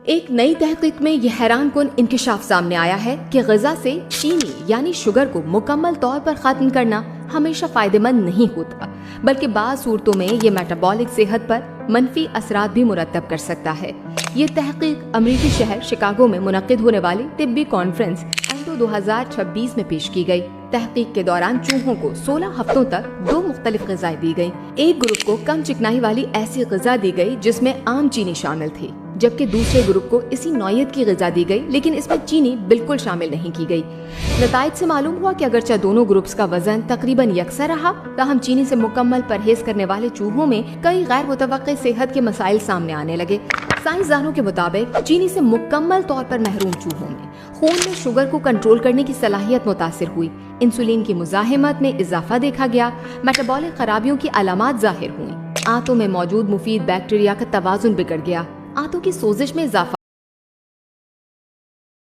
ایک نئی تحقیق میں یہ حیران کن انکشاف سامنے آیا ہے کہ غذا سے چینی یعنی شوگر کو مکمل طور پر ختم کرنا ہمیشہ فائدہ مند نہیں ہوتا، بلکہ بعض صورتوں میں یہ میٹابولک صحت پر منفی اثرات بھی مرتب کر سکتا ہے۔ یہ تحقیق امریکی شہر شکاگو میں منعقد ہونے والی طبی کانفرنس ENDO 2026 میں پیش کی گئی۔ تحقیق کے دوران چوہوں کو 16 ہفتوں تک 2 مختلف غذائیں دی گئیں۔ ایک گروپ کو کم چکنائی والی ایسی غذا دی گئی جس میں عام چینی شامل تھی، جبکہ دوسرے گروپ کو اسی نوعیت کی غذا دی گئی لیکن اس میں چینی بالکل شامل نہیں کی گئی۔ نتائج سے معلوم ہوا کہ اگرچہ دونوں گروپس کا وزن تقریباً یکساں رہا، تاہم چینی سے مکمل پرہیز کرنے والے چوہوں میں کئی غیر متوقع صحت کے مسائل سامنے آنے لگے۔ سائنسدانوں کے مطابق چینی سے مکمل طور پر محروم چوہوں میں خون میں شوگر کو کنٹرول کرنے کی صلاحیت متاثر ہوئی، انسولین کی مزاحمت میں اضافہ دیکھا گیا، میٹابولک خرابیوں کی علامات ظاہر ہوئیں، آنتوں میں موجود مفید بیکٹیریا کا توازن بگڑ گیا، آنتوں کی سوزش میں اضافہ